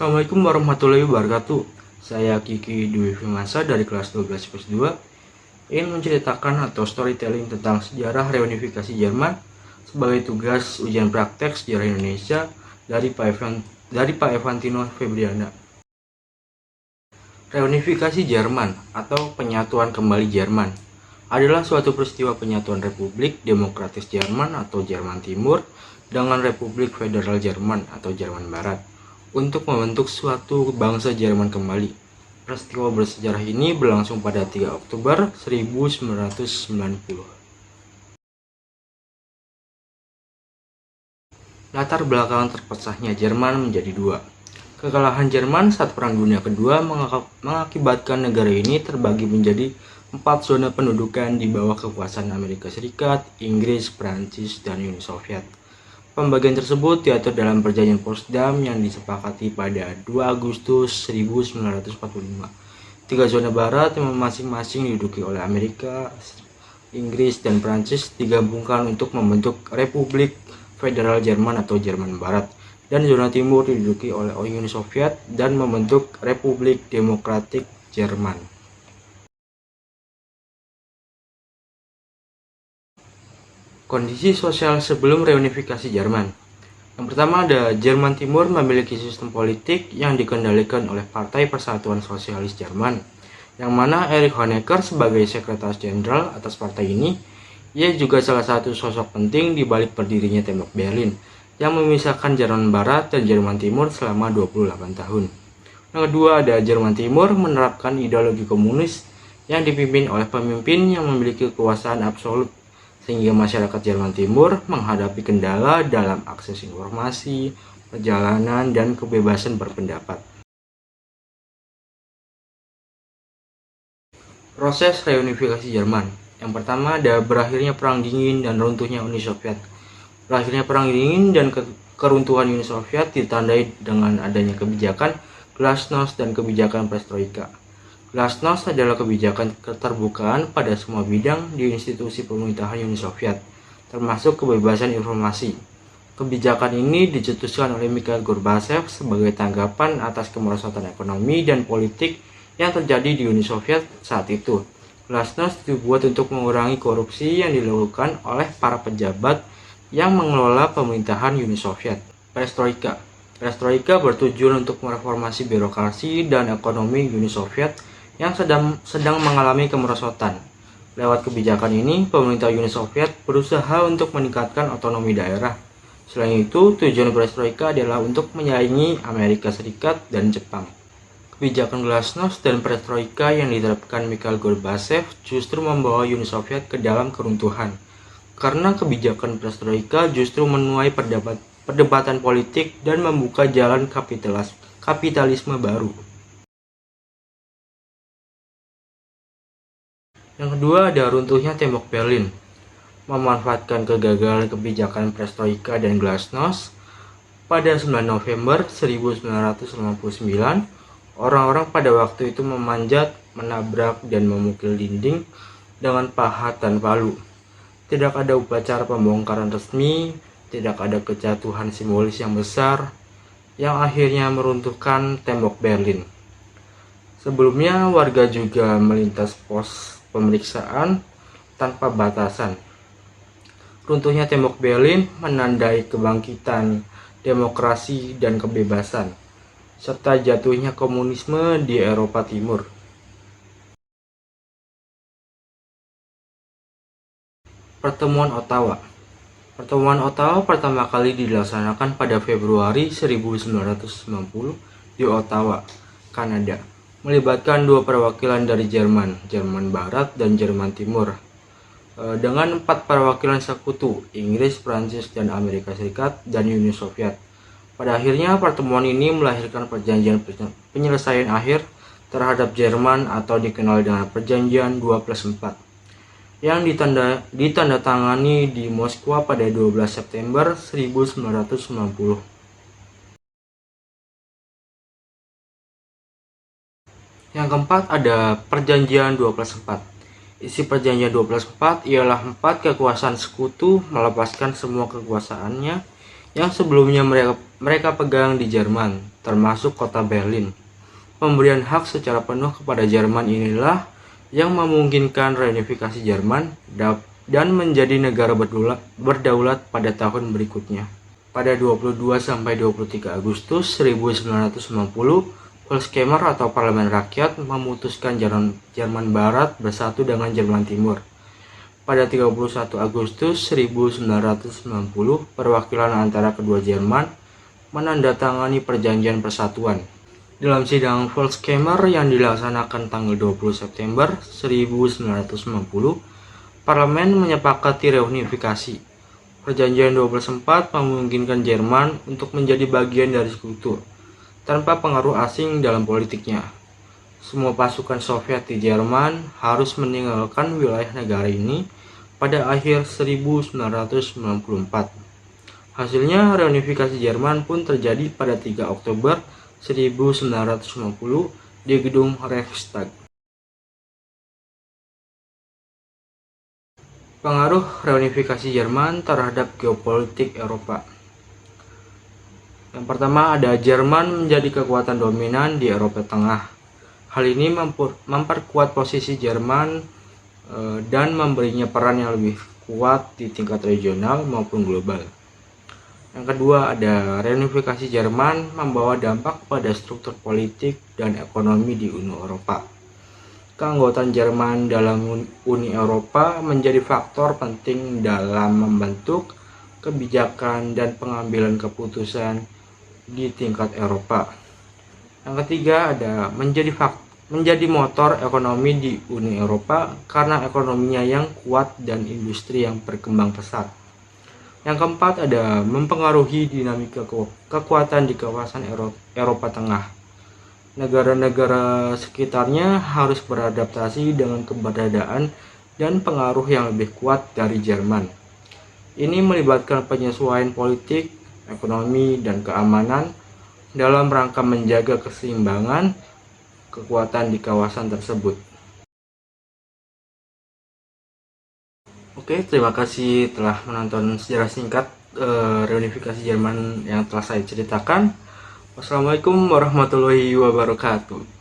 Assalamualaikum warahmatullahi wabarakatuh. Saya Kiki Dwi Firmansa dari kelas 12 IPS 2 ingin menceritakan atau storytelling tentang sejarah reunifikasi Jerman sebagai tugas ujian praktek sejarah Indonesia dari Pak Evantino Febriana. Reunifikasi Jerman atau penyatuan kembali Jerman adalah suatu peristiwa penyatuan Republik Demokratis Jerman atau Jerman Timur dengan Republik Federal Jerman atau Jerman Barat untuk membentuk suatu bangsa Jerman kembali. Peristiwa bersejarah ini berlangsung pada 3 Oktober 1990. Latar belakang terpecahnya Jerman menjadi dua. Kekalahan Jerman saat Perang Dunia Kedua mengakibatkan negara ini terbagi menjadi 4 zona pendudukan di bawah kekuasaan Amerika Serikat, Inggris, Prancis, dan Uni Soviet. Pembagian tersebut diatur dalam Perjanjian Potsdam yang disepakati pada 2 Agustus 1945. 3 zona barat yang masing-masing diduduki oleh Amerika, Inggris, dan Prancis digabungkan untuk membentuk Republik Federal Jerman atau Jerman Barat, dan zona timur diduduki oleh Uni Soviet dan membentuk Republik Demokratik Jerman. Kondisi sosial sebelum reunifikasi Jerman. Yang pertama ada Jerman Timur memiliki sistem politik yang dikendalikan oleh Partai Persatuan Sosialis Jerman, yang mana Erich Honecker sebagai sekretaris jenderal atas partai ini. Ia juga salah satu sosok penting di balik berdirinya Tembok Berlin yang memisahkan Jerman Barat dan Jerman Timur selama 28 tahun. Yang kedua ada Jerman Timur menerapkan ideologi komunis yang dipimpin oleh pemimpin yang memiliki kekuasaan absolut, sehingga masyarakat Jerman Timur menghadapi kendala dalam akses informasi, perjalanan, dan kebebasan berpendapat. Proses reunifikasi Jerman. Yang pertama ada berakhirnya Perang Dingin dan runtuhnya Uni Soviet. Berakhirnya Perang Dingin dan keruntuhan Uni Soviet ditandai dengan adanya kebijakan Glasnost dan kebijakan Perestroika. Glasnost adalah kebijakan keterbukaan pada semua bidang di institusi pemerintahan Uni Soviet, termasuk kebebasan informasi. Kebijakan ini dicetuskan oleh Mikhail Gorbachev sebagai tanggapan atas kemerosotan ekonomi dan politik yang terjadi di Uni Soviet saat itu. Glasnost dibuat untuk mengurangi korupsi yang dilakukan oleh para pejabat yang mengelola pemerintahan Uni Soviet. Perestroika. Perestroika bertujuan untuk mereformasi birokrasi dan ekonomi Uni Soviet yang sedang mengalami kemerosotan. Lewat kebijakan ini, pemerintah Uni Soviet berusaha untuk meningkatkan otonomi daerah. Selain itu, tujuan Perestroika adalah untuk menyaingi Amerika Serikat dan Jepang. Kebijakan Glasnost dan Perestroika yang diterapkan Mikhail Gorbachev justru membawa Uni Soviet ke dalam keruntuhan. Karena kebijakan Perestroika justru menuai perdebatan politik dan membuka jalan kapitalisme baru. Yang kedua ada runtuhnya Tembok Berlin. Memanfaatkan kegagalan kebijakan Perestroika dan Glasnost, pada 9 November 1989, orang-orang pada waktu itu memanjat, menabrak, dan memukul dinding dengan pahat dan palu. Tidak ada upacara pembongkaran resmi, tidak ada kejatuhan simbolis yang besar, yang akhirnya meruntuhkan Tembok Berlin. Sebelumnya, warga juga melintas pos pemeriksaan tanpa batasan. Runtuhnya Tembok Berlin menandai kebangkitan demokrasi dan kebebasan, serta jatuhnya komunisme di Eropa Timur. Pertemuan Ottawa. Pertemuan Ottawa pertama kali dilaksanakan pada Februari 1990 di Ottawa, Kanada, melibatkan 2 perwakilan dari Jerman Barat dan Jerman Timur, dengan 4 perwakilan sekutu, Inggris, Prancis, dan Amerika Serikat, dan Uni Soviet. Pada akhirnya, pertemuan ini melahirkan perjanjian penyelesaian akhir terhadap Jerman atau dikenal dengan Perjanjian 2+4, yang ditandatangani di Moskwa pada 12 September 1990. Yang keempat ada Perjanjian 2+4. Isi Perjanjian 2+4 ialah 4 kekuasaan sekutu melepaskan semua kekuasaannya yang sebelumnya mereka pegang di Jerman, termasuk kota Berlin. Pemberian hak secara penuh kepada Jerman inilah yang memungkinkan reunifikasi Jerman dan menjadi negara berdaulat pada tahun berikutnya. Pada 22-23 Agustus 1990, Volkskammer atau Parlemen Rakyat memutuskan Jerman Barat bersatu dengan Jerman Timur. Pada 31 Agustus 1990, perwakilan antara kedua Jerman menandatangani perjanjian persatuan. Dalam sidang Volkskammer yang dilaksanakan tanggal 20 September 1990, Parlemen menyepakati reunifikasi. Perjanjian 1244 memungkinkan Jerman untuk menjadi bagian dari sekutu, tanpa pengaruh asing dalam politiknya. Semua pasukan Soviet di Jerman harus meninggalkan wilayah negara ini pada akhir 1994. Hasilnya, reunifikasi Jerman pun terjadi pada 3 Oktober 1990 di gedung Reichstag. Pengaruh reunifikasi Jerman terhadap geopolitik Eropa. Yang pertama, ada Jerman menjadi kekuatan dominan di Eropa Tengah. Hal ini memperkuat posisi Jerman dan memberinya peran yang lebih kuat di tingkat regional maupun global. Yang kedua, ada reunifikasi Jerman membawa dampak pada struktur politik dan ekonomi di Uni Eropa. Keanggotaan Jerman dalam Uni Eropa menjadi faktor penting dalam membentuk kebijakan dan pengambilan keputusan di tingkat Eropa. Yang ketiga, ada menjadi motor ekonomi di Uni Eropa karena ekonominya yang kuat dan industri yang berkembang pesat. Yang keempat, ada mempengaruhi dinamika kekuatan di kawasan Eropa Tengah. Negara-negara sekitarnya harus beradaptasi dengan keberadaan dan pengaruh yang lebih kuat dari Jerman. Ini melibatkan penyesuaian politik, ekonomi, dan keamanan dalam rangka menjaga keseimbangan kekuatan di kawasan tersebut. Oke, terima kasih telah menonton sejarah singkat reunifikasi Jerman yang telah saya ceritakan. Wassalamualaikum warahmatullahi wabarakatuh.